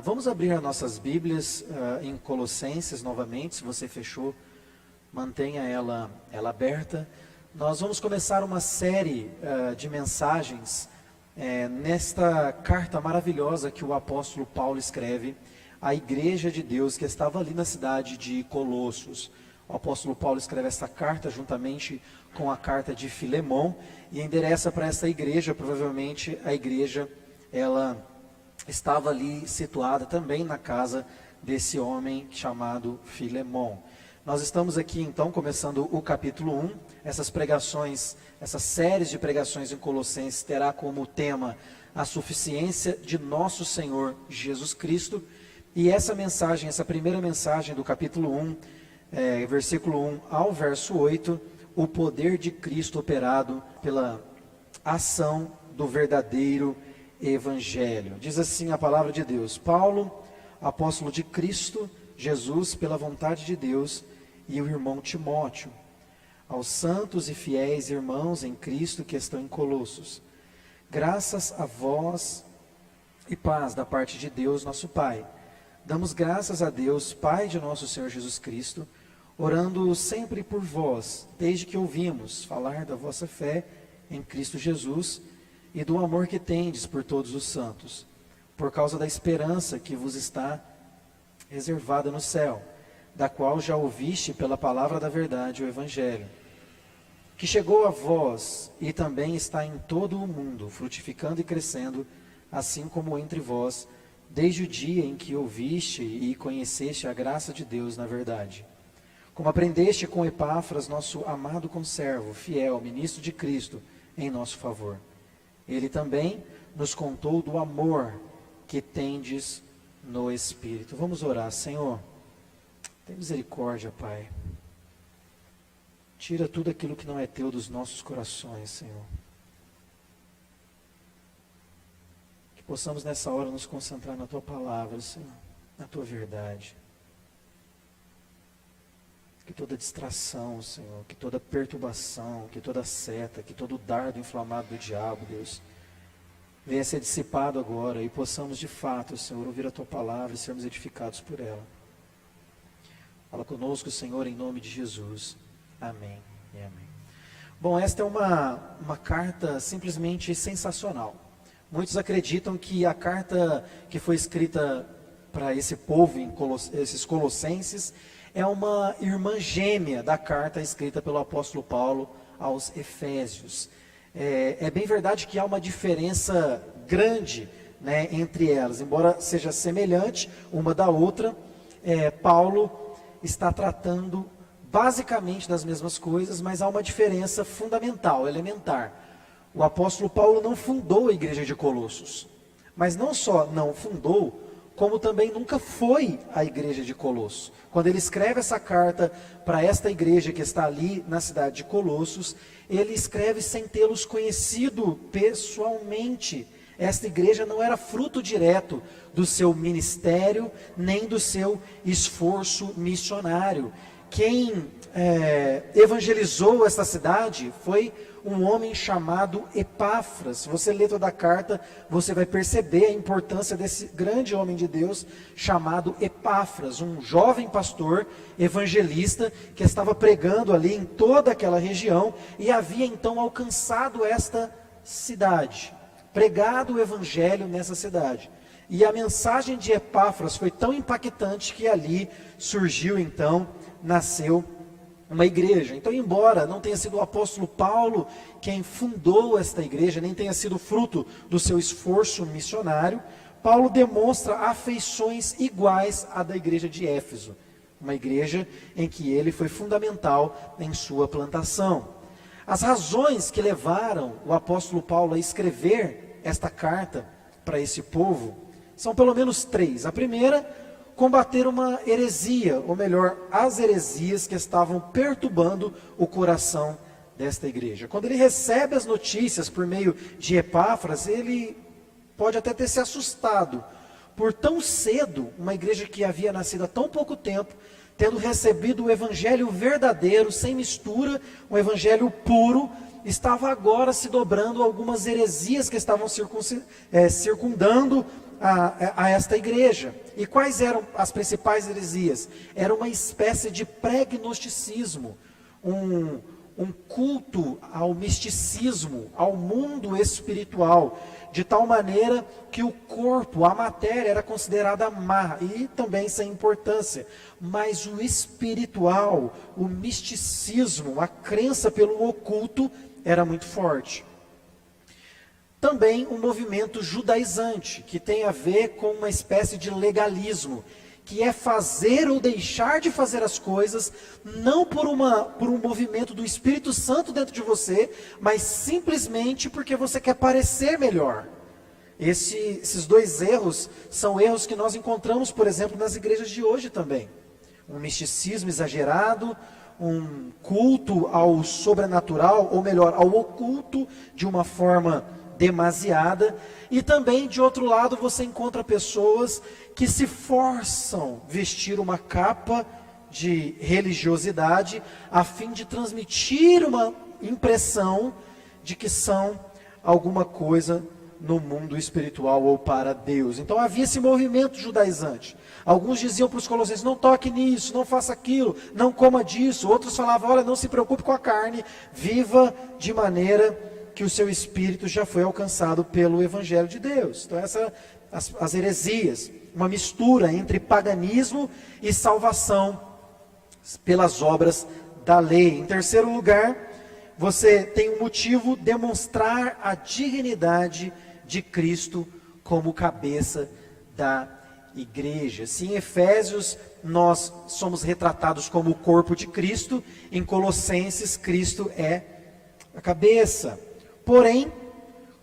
Vamos abrir as nossas Bíblias em Colossenses novamente. Se você fechou, mantenha ela aberta. Nós vamos começar uma série de mensagens nesta carta maravilhosa que o apóstolo Paulo escreve à igreja de Deus que estava ali na cidade de Colossos. O apóstolo Paulo escreve essa carta juntamente com a carta de Filemon e endereça para essa igreja. Provavelmente a igreja, ela estava ali situada também na casa desse homem chamado Filemon. Nós estamos aqui então começando o capítulo 1, essas pregações, essas séries de pregações em Colossenses terá como tema a suficiência de nosso Senhor Jesus Cristo. E essa mensagem, essa primeira mensagem do capítulo 1, versículo 1 ao verso 8, o poder de Cristo operado pela ação do verdadeiro Evangelho. Diz assim a palavra de Deus: Paulo, apóstolo de Cristo Jesus, pela vontade de Deus, e o irmão Timóteo, aos santos e fiéis irmãos em Cristo que estão em Colossos, graças a vós e paz da parte de Deus nosso Pai. Damos graças a Deus, Pai de nosso Senhor Jesus Cristo, orando sempre por vós, desde que ouvimos falar da vossa fé em Cristo Jesus e do amor que tendes por todos os santos, por causa da esperança que vos está reservada no céu, da qual já ouviste pela palavra da verdade o Evangelho, que chegou a vós e também está em todo o mundo, frutificando e crescendo, assim como entre vós, desde o dia em que ouviste e conheceste a graça de Deus na verdade. Como aprendeste com Epáfras, nosso amado conservo, fiel, ministro de Cristo, em nosso favor. Ele também nos contou do amor que tendes no Espírito. Vamos orar. Senhor, tem misericórdia, Pai. Tira tudo aquilo que não é teu dos nossos corações, Senhor. Que possamos nessa hora nos concentrar na Tua palavra, Senhor, na Tua verdade. Que toda distração, Senhor, que toda perturbação, que toda seta, que todo dardo inflamado do diabo, Deus, venha ser dissipado agora e possamos de fato, Senhor, ouvir a Tua palavra e sermos edificados por ela. Fala conosco, Senhor, em nome de Jesus. Amém e amém. Bom, esta é uma carta simplesmente sensacional. Muitos acreditam que a carta que foi escrita para esse povo, esses colossenses, é uma irmã gêmea da carta escrita pelo apóstolo Paulo aos Efésios. É bem verdade que há uma diferença grande, né, entre elas. Embora seja semelhante uma da outra, Paulo está tratando basicamente das mesmas coisas, mas há uma diferença fundamental, elementar. O apóstolo Paulo não fundou a igreja de Colossos, mas não só não fundou, como também nunca foi a igreja de Colossos. Quando ele escreve essa carta para esta igreja que está ali na cidade de Colossos, ele escreve sem tê-los conhecido pessoalmente. Esta igreja não era fruto direto do seu ministério, nem do seu esforço missionário. Quem evangelizou esta cidade foi um homem chamado Epáfras. Se você ler toda a carta, você vai perceber a importância desse grande homem de Deus chamado Epáfras, um jovem pastor evangelista que estava pregando ali em toda aquela região e havia então alcançado esta cidade, pregado o evangelho nessa cidade. E a mensagem de Epáfras foi tão impactante que ali surgiu então, nasceu uma igreja. Então, embora não tenha sido o apóstolo Paulo quem fundou esta igreja, nem tenha sido fruto do seu esforço missionário, Paulo demonstra afeições iguais à da igreja de Éfeso, uma igreja em que ele foi fundamental em sua plantação. As razões que levaram o apóstolo Paulo a escrever esta carta para esse povo são pelo menos três. A primeira, combater uma heresia, ou melhor, as heresias que estavam perturbando o coração desta igreja. Quando ele recebe as notícias por meio de Epáfras, ele pode até ter se assustado por tão cedo, uma igreja que havia nascido há tão pouco tempo, tendo recebido o evangelho verdadeiro, sem mistura, um evangelho puro, estava agora se dobrando algumas heresias que estavam circundando a esta igreja. E quais eram as principais heresias? Era uma espécie de pré-gnosticismo, um culto ao misticismo, ao mundo espiritual, de tal maneira que o corpo, a matéria, era considerada má e também sem importância, mas o espiritual, o misticismo, a crença pelo oculto era muito forte. Também um movimento judaizante, que tem a ver com uma espécie de legalismo, que é fazer ou deixar de fazer as coisas, não por um movimento do Espírito Santo dentro de você, mas simplesmente porque você quer parecer melhor. Esses dois erros são erros que nós encontramos, por exemplo, nas igrejas de hoje também. Um misticismo exagerado, um culto ao sobrenatural, ou melhor, ao oculto de uma forma demasiada. E também, de outro lado, você encontra pessoas que se forçam a vestir uma capa de religiosidade a fim de transmitir uma impressão de que são alguma coisa no mundo espiritual ou para Deus. Então havia esse movimento judaizante. Alguns diziam para os colossenses: não toque nisso, não faça aquilo, não coma disso. Outros falavam: olha, não se preocupe com a carne, viva de maneira que o seu espírito já foi alcançado pelo Evangelho de Deus. Então as heresias, uma mistura entre paganismo e salvação pelas obras da lei. Em terceiro lugar, você tem um motivo: demonstrar a dignidade de Cristo como cabeça da igreja. Se em Efésios nós somos retratados como o corpo de Cristo, em Colossenses Cristo é a cabeça. Porém,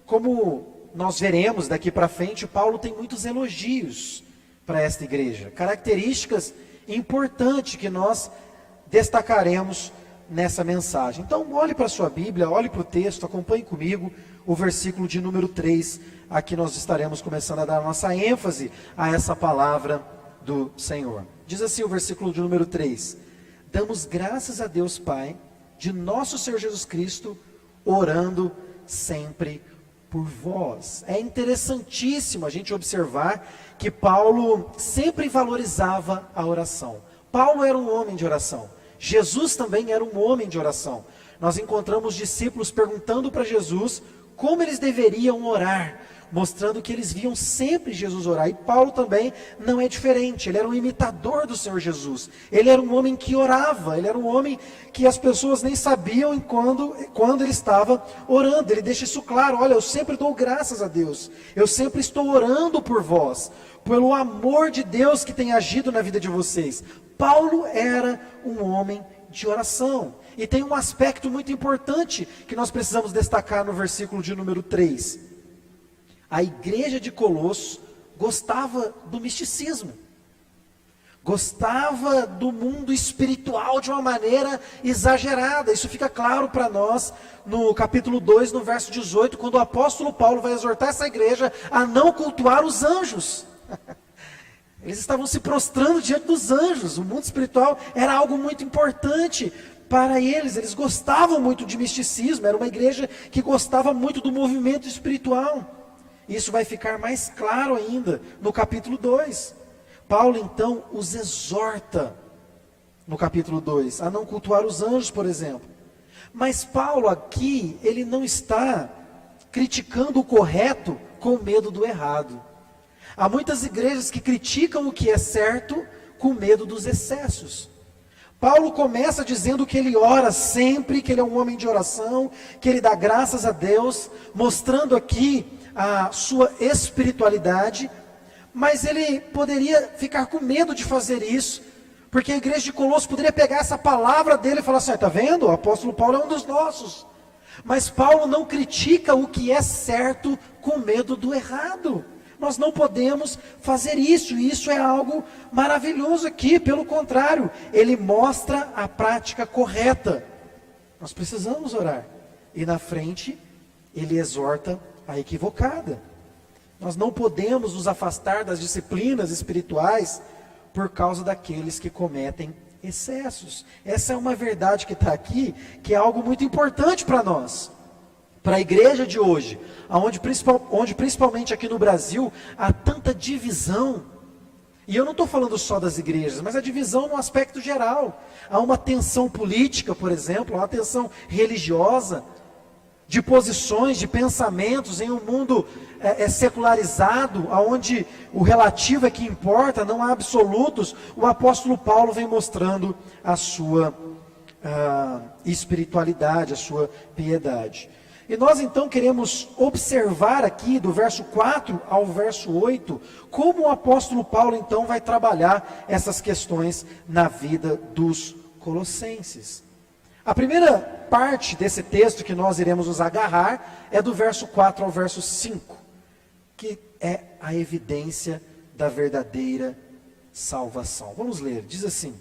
como nós veremos daqui para frente, Paulo tem muitos elogios para esta igreja, características importantes que nós destacaremos nessa mensagem. Então olhe para a sua Bíblia, olhe para o texto, acompanhe comigo o versículo de número 3, aqui nós estaremos começando a dar nossa ênfase a essa palavra do Senhor. Diz assim o versículo de número 3: damos graças a Deus Pai, de nosso Senhor Jesus Cristo, orando sempre por vós. É interessantíssimo a gente observar que Paulo sempre valorizava a oração. Paulo era um homem de oração. Jesus também era um homem de oração. Nós encontramos discípulos perguntando para Jesus como eles deveriam orar, mostrando que eles viam sempre Jesus orar. E Paulo também não é diferente. Ele era um imitador do Senhor Jesus. Ele era um homem que orava. Ele era um homem que as pessoas nem sabiam quando ele estava orando. Ele deixa isso claro: olha, eu sempre dou graças a Deus. Eu sempre estou orando por vós, pelo amor de Deus que tem agido na vida de vocês. Paulo era um homem de oração. E tem um aspecto muito importante que nós precisamos destacar no versículo de número 3. A igreja de Colossos gostava do misticismo, gostava do mundo espiritual de uma maneira exagerada. Isso fica claro para nós no capítulo 2, no verso 18, quando o apóstolo Paulo vai exortar essa igreja a não cultuar os anjos. Eles estavam se prostrando diante dos anjos. O mundo espiritual era algo muito importante para eles. Eles gostavam muito de misticismo. Era uma igreja que gostava muito do movimento espiritual. Isso vai ficar mais claro ainda no capítulo 2. Paulo então os exorta no capítulo 2 a não cultuar os anjos, por exemplo. Mas Paulo aqui, ele não está criticando o correto com medo do errado. Há muitas igrejas que criticam o que é certo com medo dos excessos. Paulo começa dizendo que ele ora sempre, que ele é um homem de oração, que ele dá graças a Deus, mostrando aqui a sua espiritualidade, mas ele poderia ficar com medo de fazer isso, porque a igreja de Colossos poderia pegar essa palavra dele e falar assim: está vendo? O apóstolo Paulo é um dos nossos. Mas Paulo não critica o que é certo com medo do errado. Nós não podemos fazer isso, e isso é algo maravilhoso aqui. Pelo contrário, ele mostra a prática correta. Nós precisamos orar, e na frente ele exorta a equivocada. Nós não podemos nos afastar das disciplinas espirituais por causa daqueles que cometem excessos. Essa é uma verdade que está aqui, que é algo muito importante para nós. para a igreja de hoje, onde principalmente aqui no Brasil, há tanta divisão. E eu não estou falando só das igrejas, mas a divisão no aspecto geral. Há uma tensão política, por exemplo, há uma tensão religiosa, de posições, de pensamentos em um mundo secularizado, onde o relativo é que importa, não há absolutos. O apóstolo Paulo vem mostrando a sua espiritualidade, a sua piedade. E nós então queremos observar aqui, do verso 4 ao verso 8, como o apóstolo Paulo então vai trabalhar essas questões na vida dos colossenses. A primeira parte desse texto que nós iremos nos agarrar é do verso 4 ao verso 5, que é a evidência da verdadeira salvação. Vamos ler, diz assim: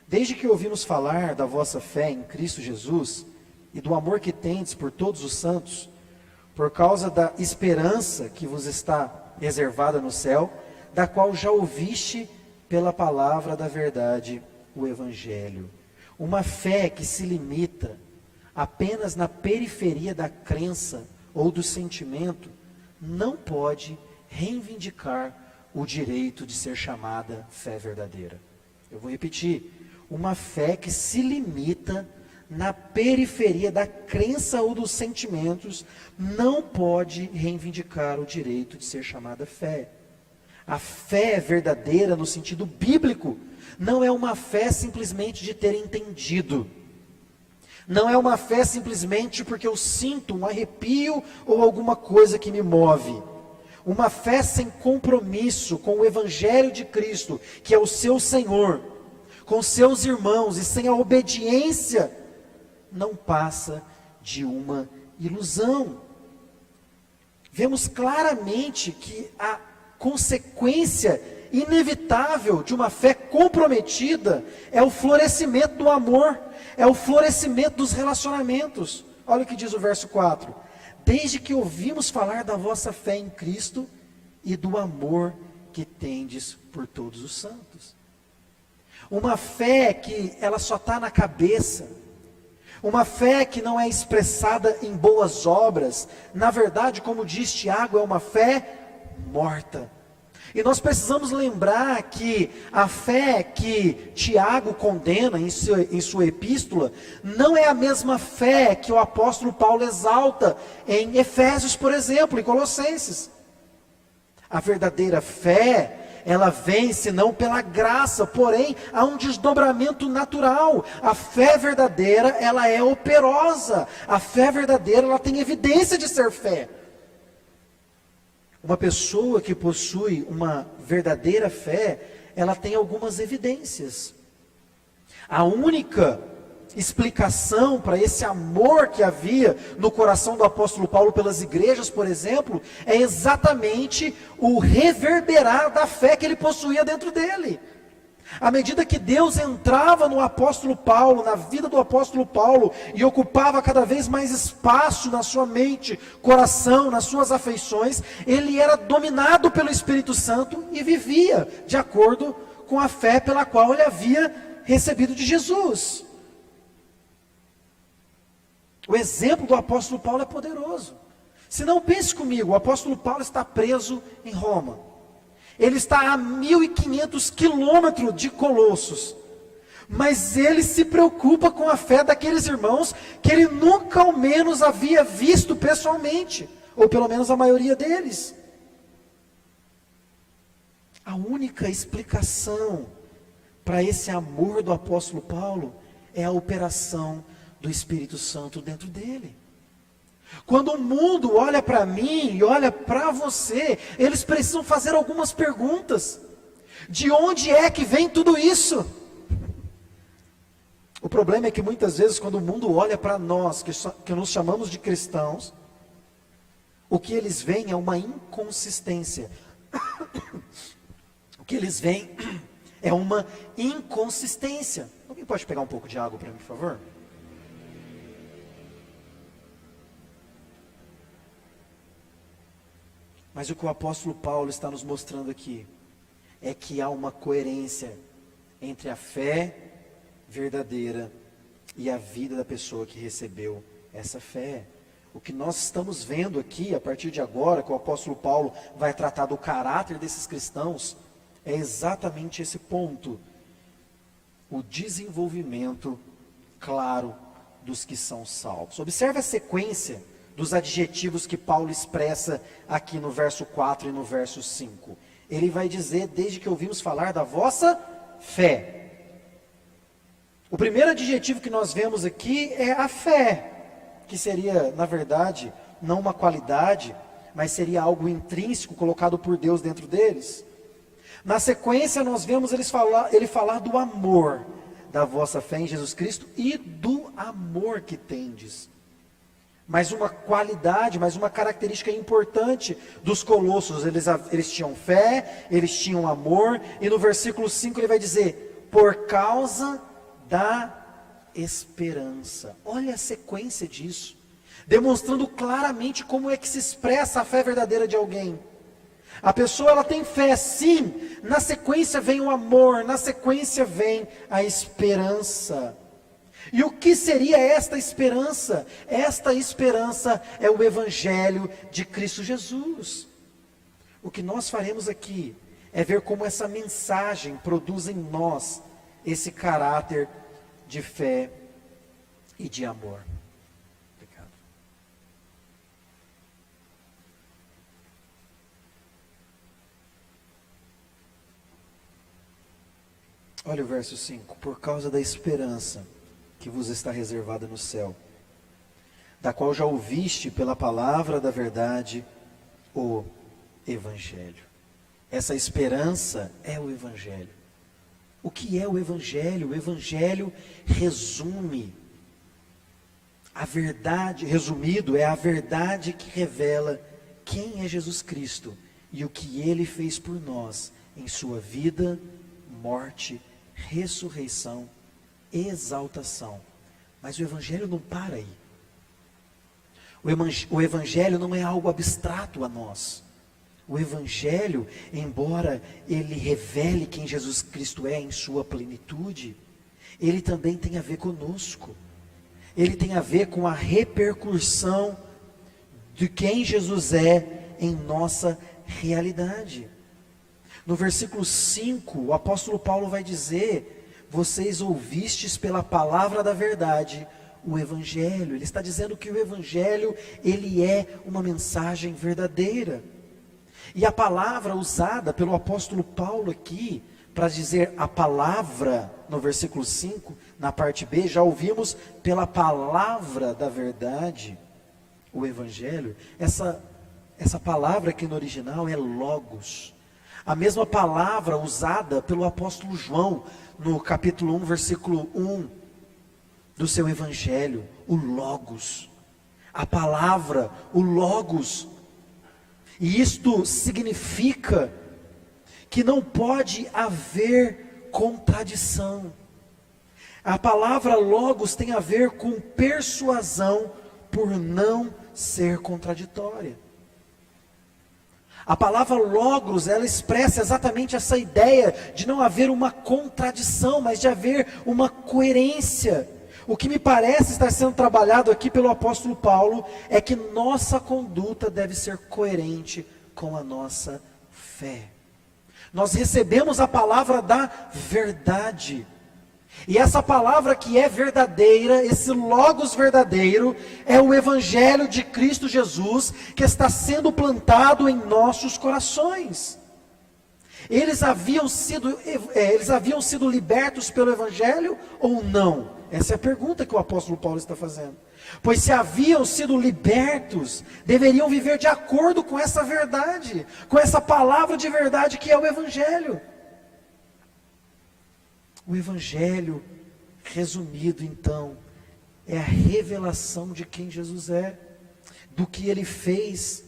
desde que ouvimos falar da vossa fé em Cristo Jesus e do amor que tendes por todos os santos, por causa da esperança que vos está reservada no céu, da qual já ouviste pela palavra da verdade, o Evangelho. Uma fé que se limita apenas na periferia da crença ou do sentimento, não pode reivindicar o direito de ser chamada fé verdadeira. Eu vou repetir: uma fé que se limita na periferia da crença ou dos sentimentos, não pode reivindicar o direito de ser chamada fé. A fé verdadeira, no sentido bíblico, não é uma fé simplesmente de ter entendido. Não é uma fé simplesmente porque eu sinto um arrepio ou alguma coisa que me move. Uma fé sem compromisso com o Evangelho de Cristo, que é o seu Senhor, com seus irmãos, e sem a obediência, não passa de uma ilusão. Vemos claramente que a consequência inevitável de uma fé comprometida é o florescimento do amor, é o florescimento dos relacionamentos. Olha o que diz o verso 4: desde que ouvimos falar da vossa fé em Cristo e do amor que tendes por todos os santos. Uma fé que ela só está na cabeça, uma fé que não é expressada em boas obras, na verdade, como diz Tiago, é uma fé morta. E nós precisamos lembrar que a fé que Tiago condena em sua epístola, não é a mesma fé que o apóstolo Paulo exalta em Efésios, por exemplo, em Colossenses. A verdadeira fé, ela vem senão pela graça, porém há um desdobramento natural. A fé verdadeira, ela é operosa. A fé verdadeira, ela tem evidência de ser fé. Uma pessoa que possui uma verdadeira fé, ela tem algumas evidências. A única explicação para esse amor que havia no coração do apóstolo Paulo pelas igrejas, por exemplo, é exatamente o reverberar da fé que ele possuía dentro dele. À medida que Deus entrava no apóstolo Paulo, na vida do apóstolo Paulo, e ocupava cada vez mais espaço na sua mente, coração, nas suas afeições, ele era dominado pelo Espírito Santo e vivia de acordo com a fé pela qual ele havia recebido de Jesus. O exemplo do apóstolo Paulo é poderoso. Se não, pense comigo, o apóstolo Paulo está preso em Roma. Ele está a 1.500 quilômetros de Colossos, mas ele se preocupa com a fé daqueles irmãos que ele nunca ao menos havia visto pessoalmente, ou pelo menos a maioria deles. A única explicação para esse amor do apóstolo Paulo é a operação do Espírito Santo dentro dele. Quando o mundo olha para mim e olha para você, eles precisam fazer algumas perguntas. De onde é que vem tudo isso? O problema é que muitas vezes quando o mundo olha para nós, que nos chamamos de cristãos, o que eles veem é uma inconsistência. O que eles veem é uma inconsistência. Alguém pode pegar um pouco de água para mim, por favor? Mas o que o apóstolo Paulo está nos mostrando aqui é que há uma coerência entre a fé verdadeira e a vida da pessoa que recebeu essa fé. O que nós estamos vendo aqui, a partir de agora, que o apóstolo Paulo vai tratar do caráter desses cristãos, é exatamente esse ponto. O desenvolvimento claro dos que são salvos. Observe a sequência dos adjetivos que Paulo expressa aqui no verso 4 e no verso 5. Ele vai dizer, desde que ouvimos falar da vossa fé. O primeiro adjetivo que nós vemos aqui é a fé, que seria, na verdade, não uma qualidade, mas seria algo intrínseco colocado por Deus dentro deles. Na sequência, nós vemos ele falar do amor, da vossa fé em Jesus Cristo e do amor que tendes. Mas uma qualidade, mas uma característica importante dos colossos, eles tinham fé, eles tinham amor, e no versículo 5 ele vai dizer, por causa da esperança. Olha a sequência disso, demonstrando claramente como é que se expressa a fé verdadeira de alguém. A pessoa, ela tem fé, sim, na sequência vem o amor, na sequência vem a esperança. E o que seria esta esperança? Esta esperança é o Evangelho de Cristo Jesus. O que nós faremos aqui é ver como essa mensagem produz em nós esse caráter de fé e de amor. Obrigado. Olha o verso 5. Por causa da esperança que vos está reservada no céu, da qual já ouviste pela palavra da verdade, o Evangelho. Essa esperança é o Evangelho. O que é o Evangelho? O Evangelho resume a verdade, resumido, é a verdade que revela quem é Jesus Cristo e o que Ele fez por nós em sua vida, morte, ressurreição, exaltação. Mas o Evangelho não para aí. O Evangelho não é algo abstrato a nós. O Evangelho, embora ele revele quem Jesus Cristo é em sua plenitude, ele também tem a ver conosco. Ele tem a ver com a repercussão de quem Jesus é em nossa realidade. No versículo 5, o apóstolo Paulo vai dizer, vocês ouvistes pela palavra da verdade o Evangelho. Ele está dizendo que o Evangelho, ele é uma mensagem verdadeira. E a palavra usada pelo apóstolo Paulo aqui, para dizer a palavra, no versículo 5, na parte B, já ouvimos pela palavra da verdade, o Evangelho. Essa palavra aqui no original é logos. A mesma palavra usada pelo apóstolo João, no capítulo 1, versículo 1, do seu Evangelho, o logos. A palavra, o logos. E isto significa que não pode haver contradição. A palavra logos tem a ver com persuasão por não ser contraditória. A palavra logos, ela expressa exatamente essa ideia de não haver uma contradição, mas de haver uma coerência. O que me parece estar sendo trabalhado aqui pelo apóstolo Paulo é que nossa conduta deve ser coerente com a nossa fé. Nós recebemos a palavra da verdade. E essa palavra que é verdadeira, esse logos verdadeiro, é o Evangelho de Cristo Jesus, que está sendo plantado em nossos corações. Eles haviam sido libertos pelo Evangelho ou não? Essa é a pergunta que o apóstolo Paulo está fazendo. Pois se haviam sido libertos, deveriam viver de acordo com essa verdade, com essa palavra de verdade que é o Evangelho. O Evangelho, resumido então, é a revelação de quem Jesus é, do que Ele fez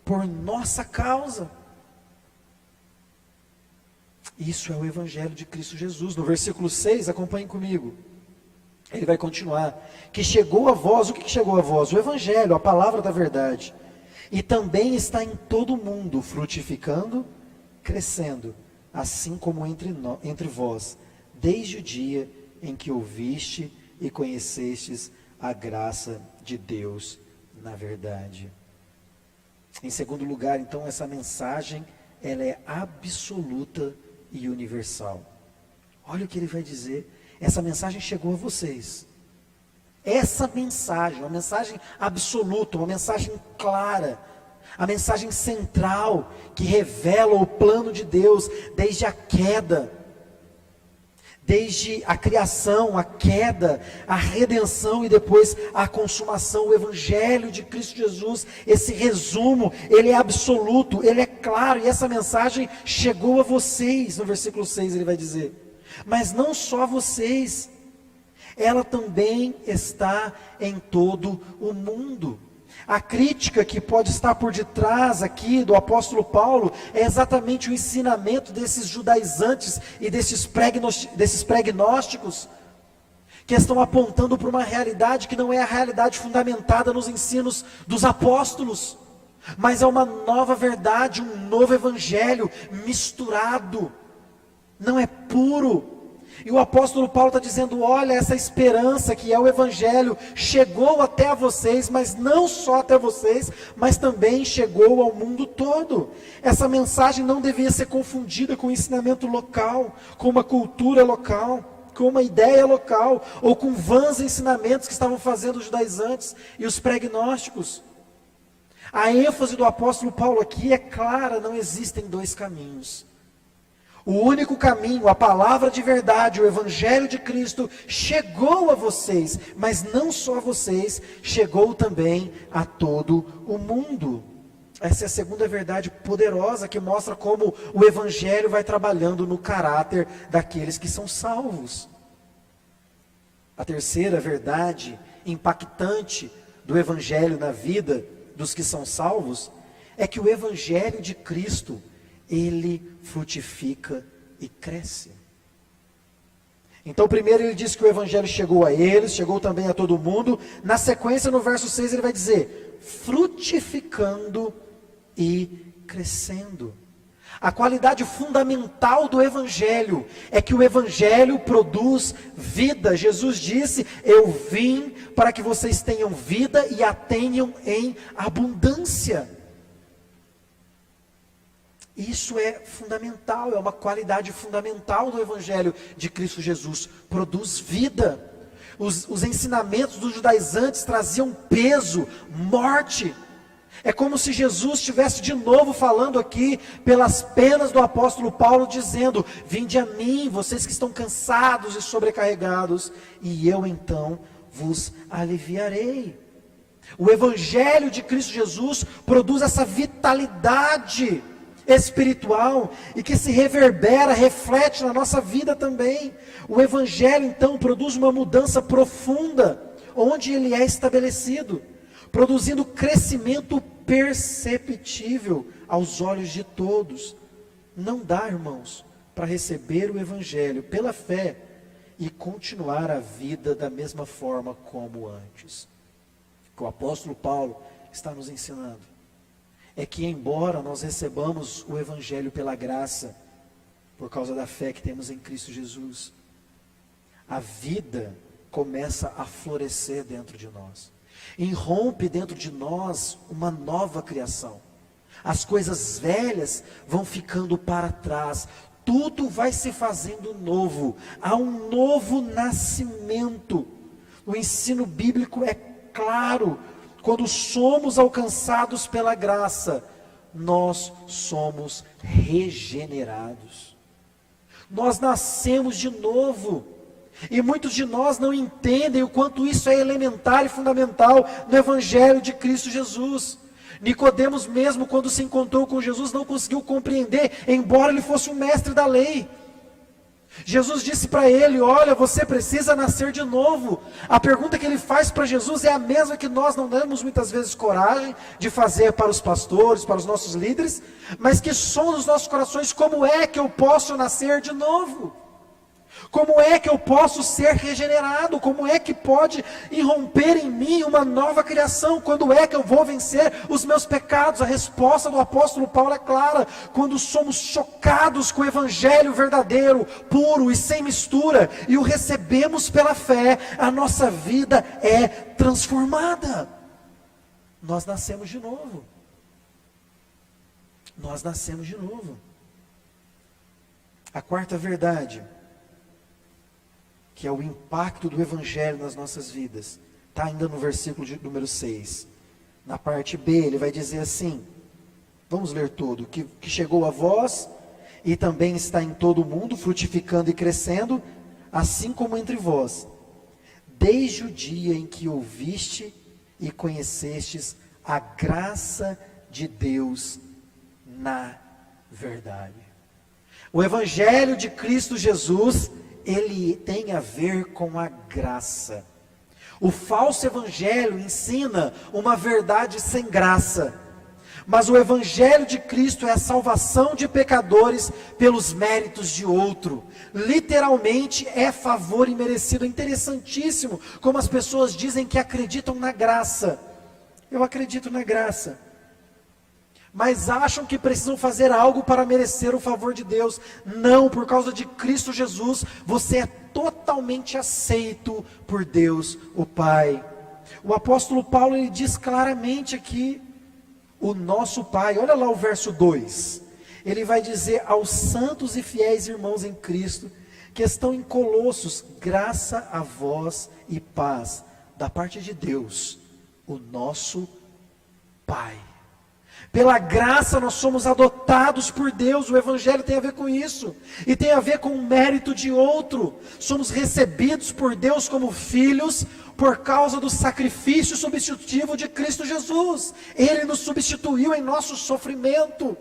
por nossa causa. Isso é o Evangelho de Cristo Jesus. No versículo 6, acompanhem comigo. Ele vai continuar. Que chegou a vós, o que chegou a vós? O Evangelho, a palavra da verdade. E também está em todo o mundo, frutificando, crescendo, assim como entre vós, desde o dia em que ouviste e conhecestes a graça de Deus na verdade. Em segundo lugar, então, essa mensagem, ela é absoluta e universal. Olha o que ele vai dizer. Essa mensagem chegou a vocês. Essa mensagem, uma mensagem absoluta, uma mensagem clara, a mensagem central que revela o plano de Deus desde a queda, desde a criação, a queda, a redenção e depois a consumação, o Evangelho de Cristo Jesus. Esse resumo, ele é absoluto, ele é claro, e essa mensagem chegou a vocês. No versículo 6 ele vai dizer, mas não só a vocês, ela também está em todo o mundo. A crítica que pode estar por detrás aqui do apóstolo Paulo é exatamente o ensinamento desses judaizantes e desses pregnósticos, que estão apontando para uma realidade que não é a realidade fundamentada nos ensinos dos apóstolos, mas é uma nova verdade, um novo evangelho misturado, não é puro. E o apóstolo Paulo está dizendo, olha, essa esperança que é o Evangelho, chegou até vocês, mas não só até vocês, mas também chegou ao mundo todo. Essa mensagem não devia ser confundida com um ensinamento local, com uma cultura local, com uma ideia local, ou com vãs ensinamentos que estavam fazendo os judaizantes e os pregnósticos. A ênfase do apóstolo Paulo aqui é clara, não existem dois caminhos. O único caminho, a palavra de verdade, o Evangelho de Cristo, chegou a vocês, mas não só a vocês, chegou também a todo o mundo. Essa é a segunda verdade poderosa que mostra como o Evangelho vai trabalhando no caráter daqueles que são salvos. A terceira verdade impactante do Evangelho na vida dos que são salvos é que o Evangelho de Cristo, ele frutifica e cresce. Então primeiro ele diz que o Evangelho chegou a eles, chegou também a todo mundo. Na sequência, no verso 6, ele vai dizer, frutificando e crescendo. A qualidade fundamental do Evangelho é que o Evangelho produz vida. Jesus disse, eu vim para que vocês tenham vida e a tenham em abundância. Isso é fundamental, é uma qualidade fundamental do Evangelho de Cristo Jesus. Produz vida. Os ensinamentos dos judaizantes traziam peso, morte. É como se Jesus estivesse de novo falando aqui, pelas penas do apóstolo Paulo, dizendo, vinde a mim, vocês que estão cansados e sobrecarregados, e eu então vos aliviarei. O Evangelho de Cristo Jesus produz essa vitalidade espiritual e que se reverbera, reflete na nossa vida também. O Evangelho então produz uma mudança profunda onde ele é estabelecido, produzindo crescimento perceptível aos olhos de todos. Não dá, irmãos, para receber o Evangelho pela fé e continuar a vida da mesma forma como antes. O que o apóstolo Paulo está nos ensinando é que, embora nós recebamos o Evangelho pela graça, por causa da fé que temos em Cristo Jesus, a vida começa a florescer dentro de nós, irrompe dentro de nós uma nova criação. As coisas velhas vão ficando para trás, tudo vai se fazendo novo, há um novo nascimento. O ensino bíblico é claro. Quando somos alcançados pela graça, nós somos regenerados. Nós nascemos de novo. E muitos de nós não entendem o quanto isso é elementar e fundamental no Evangelho de Cristo Jesus. Nicodemos mesmo, quando se encontrou com Jesus, não conseguiu compreender, embora ele fosse um mestre da lei. Jesus disse para ele, olha, você precisa nascer de novo. A pergunta que ele faz para Jesus é a mesma que nós não damos muitas vezes coragem de fazer para os pastores, para os nossos líderes, mas que som nos nossos corações, como é que eu posso nascer de novo? Como é que eu posso ser regenerado? Como é que pode irromper em mim uma nova criação? Quando é que eu vou vencer os meus pecados? A resposta do apóstolo Paulo é clara: quando somos chocados com o Evangelho verdadeiro, puro e sem mistura, e o recebemos pela fé, a nossa vida é transformada. Nós nascemos de novo. Nós nascemos de novo. A quarta verdade, que é o impacto do Evangelho nas nossas vidas, está ainda no versículo número 6. Na parte B, ele vai dizer assim, vamos ler tudo, que chegou a vós e também está em todo o mundo, frutificando e crescendo, assim como entre vós, desde o dia em que ouviste e conhecestes a graça de Deus na verdade. O Evangelho de Cristo Jesus, ele tem a ver com a graça. O falso evangelho ensina uma verdade sem graça. Mas o Evangelho de Cristo é a salvação de pecadores pelos méritos de outro. Literalmente é favor imerecido. É interessantíssimo como as pessoas dizem que acreditam na graça. Eu acredito na graça. Mas acham que precisam fazer algo para merecer o favor de Deus. Não, por causa de Cristo Jesus, você é totalmente aceito por Deus, o Pai. O apóstolo Paulo, ele diz claramente aqui, o nosso Pai, olha lá o verso 2, ele vai dizer aos santos e fiéis irmãos em Cristo, que estão em Colossos, graça a vós e paz, da parte de Deus, o nosso Pai. Pela graça nós somos adotados por Deus, o Evangelho tem a ver com isso, e tem a ver com o mérito de outro, somos recebidos por Deus como filhos, por causa do sacrifício substitutivo de Cristo Jesus. Ele nos substituiu em nosso sofrimento,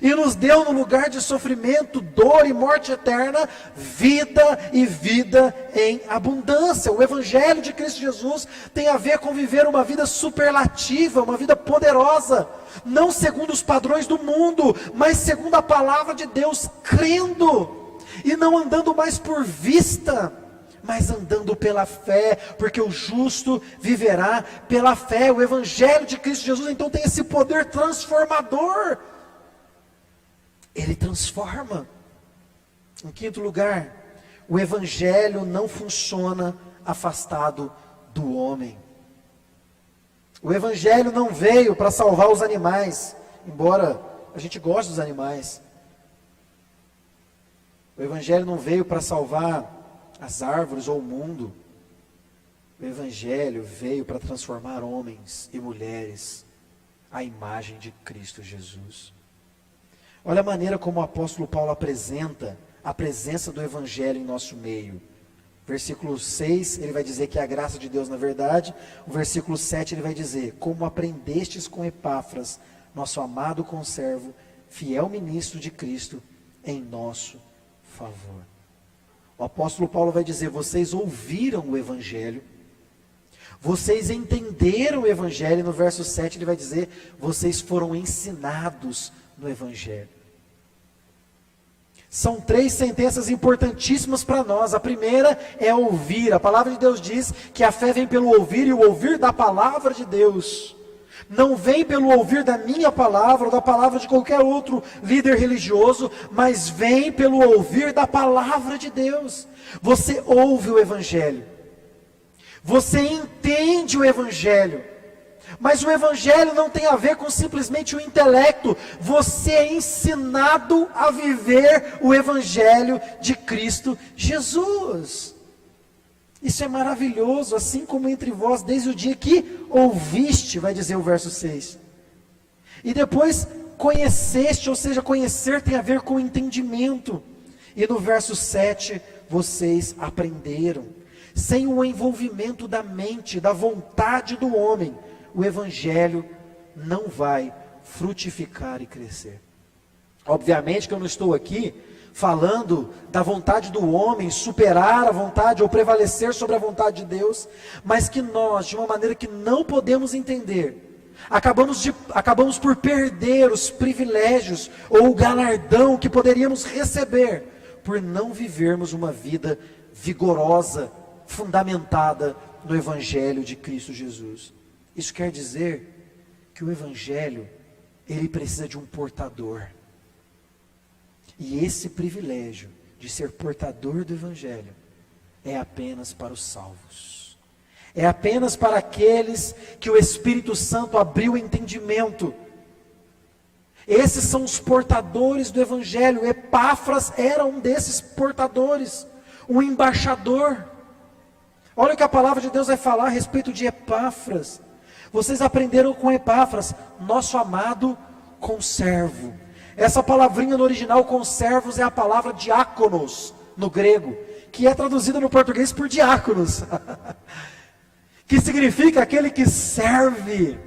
e nos deu no lugar de sofrimento, dor e morte eterna, vida e vida em abundância. O Evangelho de Cristo Jesus tem a ver com viver uma vida superlativa, uma vida poderosa, não segundo os padrões do mundo, mas segundo a palavra de Deus, crendo, e não andando mais por vista, mas andando pela fé, porque o justo viverá pela fé. O Evangelho de Cristo Jesus então tem esse poder transformador. Ele transforma. Em quinto lugar, o Evangelho não funciona afastado do homem. O Evangelho não veio para salvar os animais, embora a gente goste dos animais. O Evangelho não veio para salvar as árvores ou o mundo. O Evangelho veio para transformar homens e mulheres à imagem de Cristo Jesus. Olha a maneira como o apóstolo Paulo apresenta a presença do Evangelho em nosso meio. Versículo 6, ele vai dizer que é a graça de Deus na verdade. O versículo 7, ele vai dizer, como aprendestes com Epáfras, nosso amado conservo, fiel ministro de Cristo, em nosso favor. O apóstolo Paulo vai dizer, vocês ouviram o Evangelho, vocês entenderam o Evangelho, e no verso 7 ele vai dizer, vocês foram ensinados no Evangelho. São três sentenças importantíssimas para nós. A primeira é ouvir. A palavra de Deus diz que a fé vem pelo ouvir, e o ouvir da palavra de Deus. Não vem pelo ouvir da minha palavra, ou da palavra de qualquer outro líder religioso, mas vem pelo ouvir da palavra de Deus. Você ouve o Evangelho, você entende o Evangelho, mas o Evangelho não tem a ver com simplesmente o intelecto. Você é ensinado a viver o Evangelho de Cristo Jesus. Isso é maravilhoso, assim como entre vós, desde o dia que ouviste, vai dizer o verso 6. E depois conheceste, ou seja, conhecer tem a ver com entendimento. E no verso 7, vocês aprenderam. Sem o envolvimento da mente, da vontade do homem, o Evangelho não vai frutificar e crescer. Obviamente que eu não estou aqui falando da vontade do homem superar a vontade ou prevalecer sobre a vontade de Deus, mas que nós, de uma maneira que não podemos entender, acabamos por perder os privilégios ou o galardão que poderíamos receber por não vivermos uma vida vigorosa, fundamentada no Evangelho de Cristo Jesus. Isso quer dizer que o Evangelho, ele precisa de um portador. E esse privilégio de ser portador do Evangelho é apenas para os salvos. É apenas para aqueles que o Espírito Santo abriu o entendimento. Esses são os portadores do Evangelho. Epáfras era um desses portadores, um embaixador. Olha o que a palavra de Deus vai falar a respeito de Epáfras. Vocês aprenderam com Epáfras, nosso amado conservo. Essa palavrinha no original, conservos, é a palavra diáconos, no grego, que é traduzida no português por diáconos, que significa aquele que serve.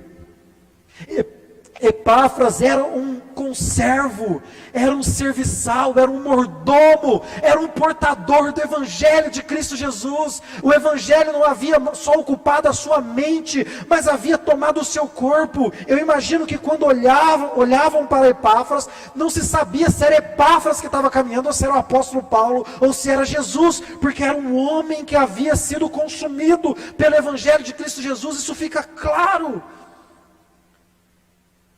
Epáfras era um conservo, era um serviçal, era um mordomo, era um portador do Evangelho de Cristo Jesus. O Evangelho não havia só ocupado a sua mente, mas havia tomado o seu corpo. Eu imagino que quando olhavam para Epáfras, não se sabia se era Epáfras que estava caminhando, ou se era o apóstolo Paulo, ou se era Jesus, porque era um homem que havia sido consumido pelo Evangelho de Cristo Jesus. Isso fica claro.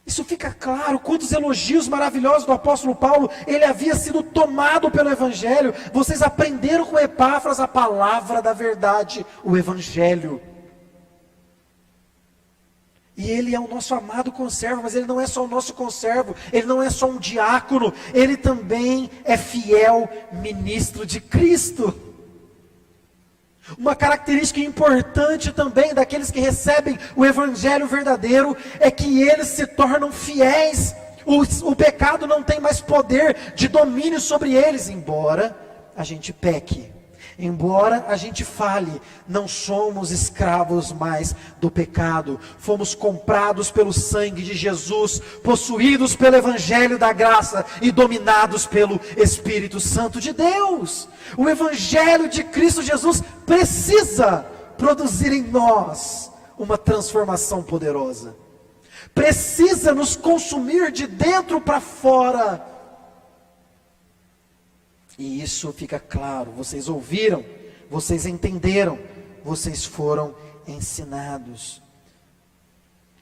Isso fica claro, quantos elogios maravilhosos do apóstolo Paulo. Ele havia sido tomado pelo Evangelho. Vocês aprenderam com Epáfras a palavra da verdade, o Evangelho. E ele é o nosso amado conservo, mas ele não é só o nosso conservo, ele não é só um diácono, ele também é fiel ministro de Cristo. Uma característica importante também daqueles que recebem o Evangelho verdadeiro é que eles se tornam fiéis. O pecado não tem mais poder de domínio sobre eles, embora a gente peque, embora a gente fale, não somos escravos mais do pecado. Fomos comprados pelo sangue de Jesus, possuídos pelo Evangelho da graça e dominados pelo Espírito Santo de Deus. O Evangelho de Cristo Jesus precisa produzir em nós uma transformação poderosa. Precisa nos consumir de dentro para fora. E isso fica claro, vocês ouviram, vocês entenderam, vocês foram ensinados.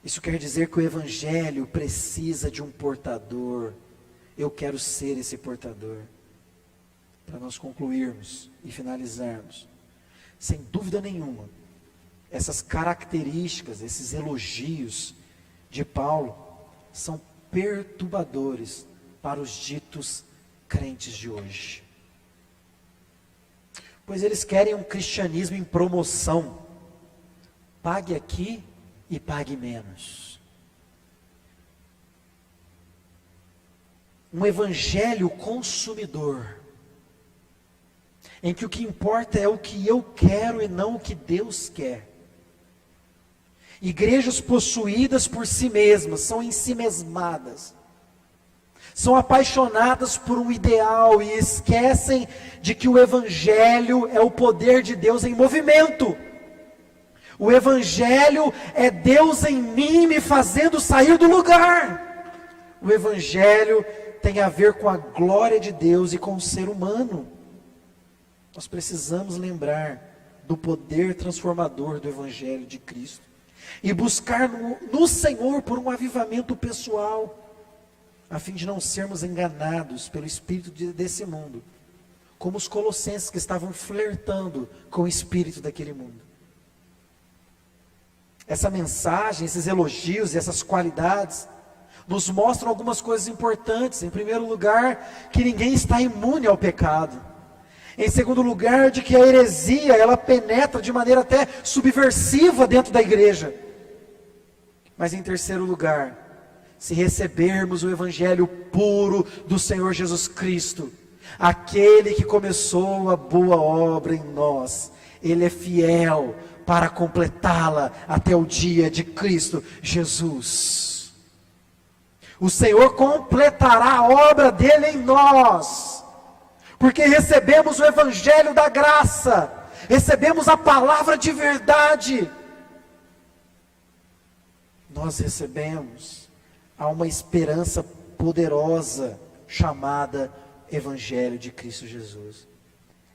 Isso quer dizer que o Evangelho precisa de um portador. Eu quero ser esse portador. Para nós concluirmos e finalizarmos, sem dúvida nenhuma, essas características, esses elogios de Paulo, são perturbadores para os ditos crentes de hoje. Pois eles querem um cristianismo em promoção. Pague aqui e pague menos. Um evangelho consumidor, em que o que importa é o que eu quero e não o que Deus quer. Igrejas possuídas por si mesmas, são ensimesmadas, são apaixonadas por um ideal e esquecem de que o Evangelho é o poder de Deus em movimento. O Evangelho é Deus em mim me fazendo sair do lugar. O Evangelho tem a ver com a glória de Deus e com o ser humano. Nós precisamos lembrar do poder transformador do Evangelho de Cristo e buscar no Senhor por um avivamento pessoal, a fim de não sermos enganados pelo espírito desse mundo, como os colossenses que estavam flertando com o espírito daquele mundo. Essa mensagem, esses elogios e essas qualidades nos mostram algumas coisas importantes. Em primeiro lugar, que ninguém está imune ao pecado. Em segundo lugar, de que a heresia, ela penetra de maneira até subversiva dentro da igreja. Mas em terceiro lugar, se recebermos o Evangelho puro do Senhor Jesus Cristo, aquele que começou a boa obra em nós, Ele é fiel para completá-la até o dia de Cristo Jesus. O Senhor completará a obra dele em nós, porque recebemos o Evangelho da graça, recebemos a palavra de verdade. Nós recebemos a uma esperança poderosa chamada Evangelho de Cristo Jesus.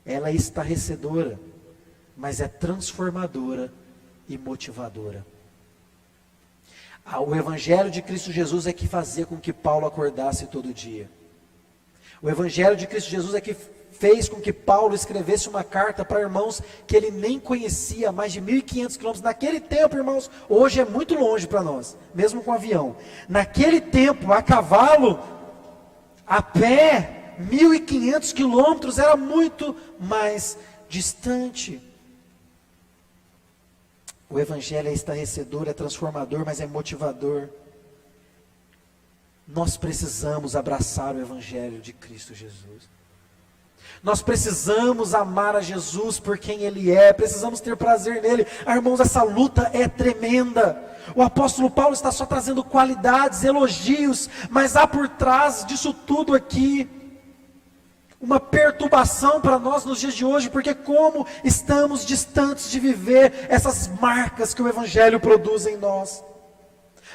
Ela é estarrecedora, mas é transformadora e motivadora. O Evangelho de Cristo Jesus é que fazia com que Paulo acordasse todo dia. O Evangelho de Cristo Jesus é que fez com que Paulo escrevesse uma carta para irmãos que ele nem conhecia a mais de 1.500 quilômetros. Naquele tempo, irmãos, hoje é muito longe para nós, mesmo com avião. Naquele tempo, a cavalo, a pé, 1.500 quilômetros era muito mais distante. O Evangelho é estarrecedor, é transformador, mas é motivador. Nós precisamos abraçar o Evangelho de Cristo Jesus. Nós precisamos amar a Jesus por quem Ele é, precisamos ter prazer nele. Irmãos, essa luta é tremenda. O apóstolo Paulo está só trazendo qualidades, elogios, mas há por trás disso tudo aqui uma perturbação para nós nos dias de hoje, porque como estamos distantes de viver essas marcas que o Evangelho produz em nós.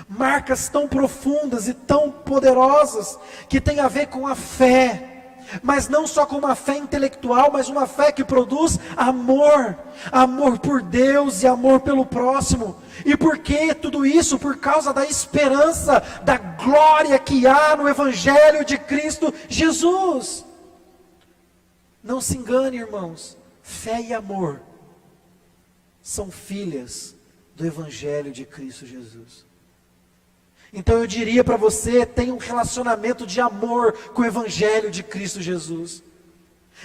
Marcas tão profundas e tão poderosas, que tem a ver com a fé. Mas não só com uma fé intelectual, mas uma fé que produz amor. Amor por Deus e amor pelo próximo. E por que tudo isso? Por causa da esperança, da glória que há no Evangelho de Cristo Jesus. Não se engane, irmãos. Fé e amor são filhas do Evangelho de Cristo Jesus. Então eu diria para você, tenha um relacionamento de amor com o Evangelho de Cristo Jesus.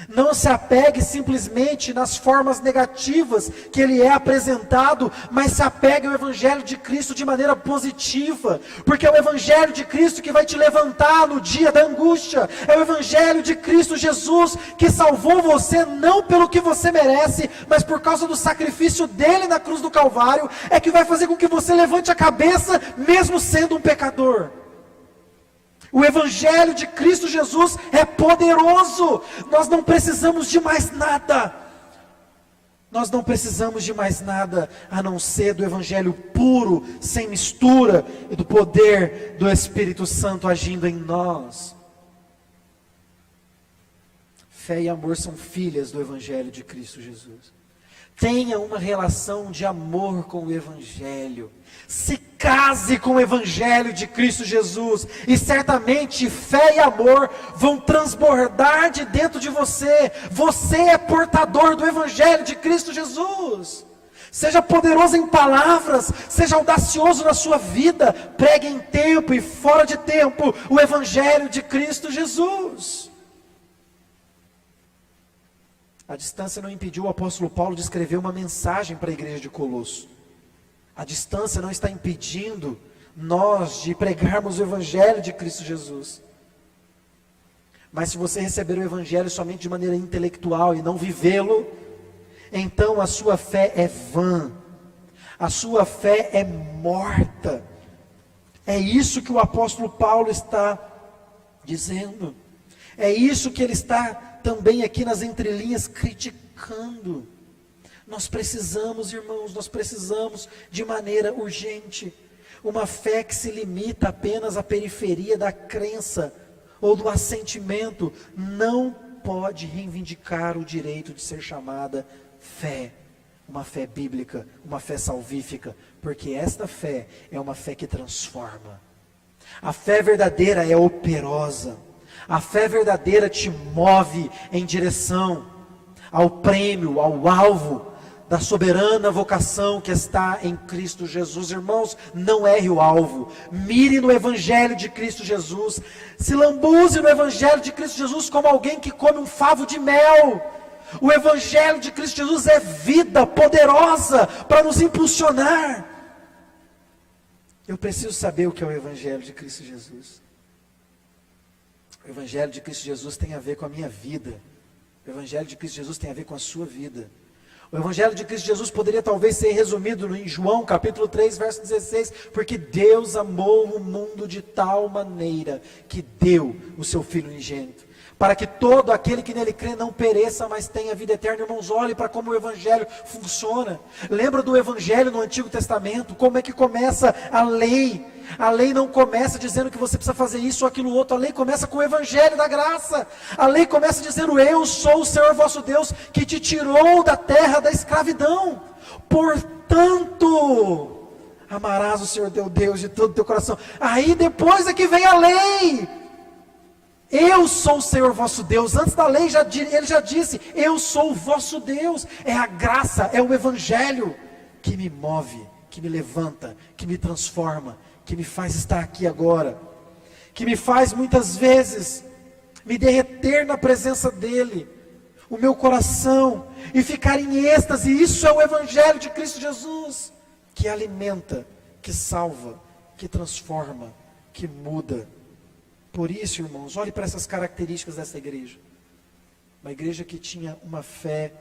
Não se apegue simplesmente nas formas negativas que ele é apresentado, mas se apegue ao Evangelho de Cristo de maneira positiva, porque é o Evangelho de Cristo que vai te levantar no dia da angústia. É o Evangelho de Cristo Jesus que salvou você não pelo que você merece, mas por causa do sacrifício dele na cruz do Calvário, é que vai fazer com que você levante a cabeça mesmo sendo um pecador. O Evangelho de Cristo Jesus é poderoso. Nós não precisamos de mais nada. Nós não precisamos de mais nada a não ser do Evangelho puro, sem mistura, e do poder do Espírito Santo agindo em nós. Fé e amor são filhas do Evangelho de Cristo Jesus. Tenha uma relação de amor com o Evangelho. Se case com o Evangelho de Cristo Jesus. E certamente fé e amor vão transbordar de dentro de você. Você é portador do Evangelho de Cristo Jesus. Seja poderoso em palavras. Seja audacioso na sua vida. Pregue em tempo e fora de tempo o Evangelho de Cristo Jesus. A distância não impediu o apóstolo Paulo de escrever uma mensagem para a igreja de Colosso. A distância não está impedindo nós de pregarmos o Evangelho de Cristo Jesus. Mas se você receber o Evangelho somente de maneira intelectual e não vivê-lo, então a sua fé é vã, a sua fé é morta. É isso que o apóstolo Paulo está dizendo. É isso que ele está também aqui nas entrelinhas criticando. Nós precisamos, irmãos, nós precisamos de maneira urgente. Uma fé que se limita apenas à periferia da crença ou do assentimento não pode reivindicar o direito de ser chamada fé. Uma fé bíblica, uma fé salvífica, porque esta fé é uma fé que transforma. A fé verdadeira é operosa. A fé verdadeira te move em direção ao prêmio, ao alvo da soberana vocação que está em Cristo Jesus. Irmãos, não erre o alvo. Mire no Evangelho de Cristo Jesus. Se lambuze no Evangelho de Cristo Jesus como alguém que come um favo de mel. O Evangelho de Cristo Jesus é vida poderosa para nos impulsionar. Eu preciso saber o que é o Evangelho de Cristo Jesus. O Evangelho de Cristo Jesus tem a ver com a minha vida. O Evangelho de Cristo Jesus tem a ver com a sua vida. O Evangelho de Cristo Jesus poderia talvez ser resumido em João capítulo 3, verso 16, porque Deus amou o mundo de tal maneira que deu o seu Filho unigênito, para que todo aquele que nele crê não pereça, mas tenha vida eterna. Irmãos, olhem para como o Evangelho funciona. Lembra do Evangelho no Antigo Testamento? Como é que começa a lei? A lei não começa dizendo que você precisa fazer isso ou aquilo outro. A lei começa com o Evangelho da graça. A lei começa dizendo: eu sou o Senhor vosso Deus, que te tirou da terra da escravidão. Portanto, amarás o Senhor teu Deus de todo o teu coração. Aí depois é que vem a lei. Eu sou o Senhor vosso Deus. Antes da lei ele já disse, eu sou o vosso Deus. É a graça, é o Evangelho que me move, que me levanta, que me transforma, que me faz estar aqui agora, que me faz muitas vezes me derreter na presença dEle, o meu coração, e ficar em êxtase. Isso é o Evangelho de Cristo Jesus, que alimenta, que salva, que transforma, que muda. Por isso, irmãos, olhe para essas características dessa igreja. Uma igreja que tinha uma fé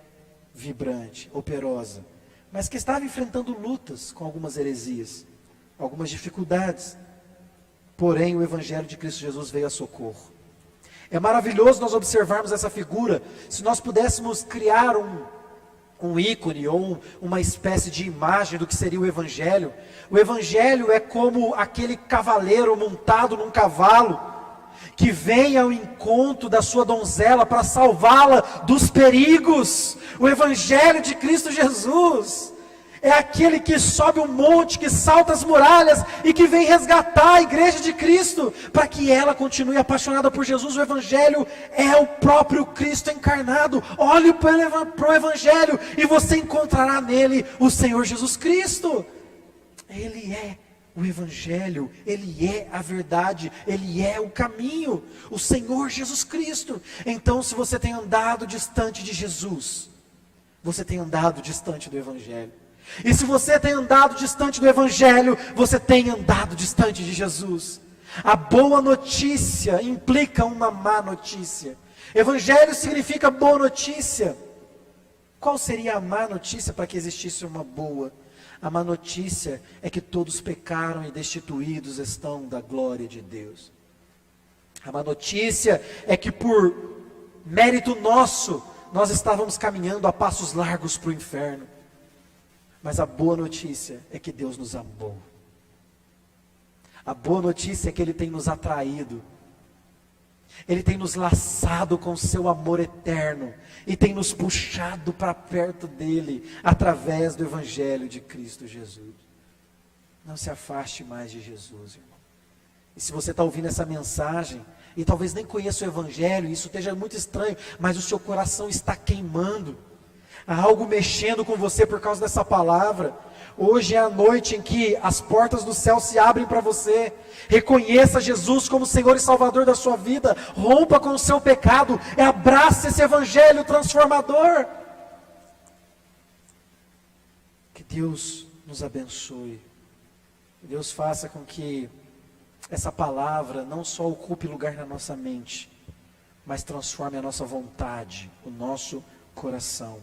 vibrante, operosa, mas que estava enfrentando lutas com algumas heresias, algumas dificuldades. Porém, o Evangelho de Cristo Jesus veio a socorro. É maravilhoso nós observarmos essa figura. Se nós pudéssemos criar um ícone ou uma espécie de imagem do que seria o Evangelho é como aquele cavaleiro montado num cavalo, que vem ao encontro da sua donzela para salvá-la dos perigos. O Evangelho de Cristo Jesus é aquele que sobe um monte, que salta as muralhas e que vem resgatar a igreja de Cristo, para que ela continue apaixonada por Jesus. O Evangelho é o próprio Cristo encarnado. Olhe para o Evangelho e você encontrará nele o Senhor Jesus Cristo. Ele é o Evangelho, Ele é a verdade, Ele é o caminho, o Senhor Jesus Cristo. Então, se você tem andado distante de Jesus, você tem andado distante do Evangelho. E se você tem andado distante do Evangelho, você tem andado distante de Jesus. A boa notícia implica uma má notícia. Evangelho significa boa notícia. Qual seria a má notícia para que existisse uma boa? A má notícia é que todos pecaram e destituídos estão da glória de Deus. A má notícia é que por mérito nosso, nós estávamos caminhando a passos largos para o inferno. Mas a boa notícia é que Deus nos amou. A boa notícia é que Ele tem nos atraído. Ele tem nos laçado com seu amor eterno e tem nos puxado para perto dele através do Evangelho de Cristo Jesus. Não se afaste mais de Jesus, irmão. E se você está ouvindo essa mensagem e talvez nem conheça o Evangelho, isso esteja muito estranho, mas o seu coração está queimando, há algo mexendo com você por causa dessa palavra. Hoje é a noite em que as portas do céu se abrem para você. Reconheça Jesus como Senhor e Salvador da sua vida. Rompa com o seu pecado e abrace esse Evangelho transformador. Que Deus nos abençoe. Que Deus faça com que essa palavra não só ocupe lugar na nossa mente, mas transforme a nossa vontade, o nosso coração.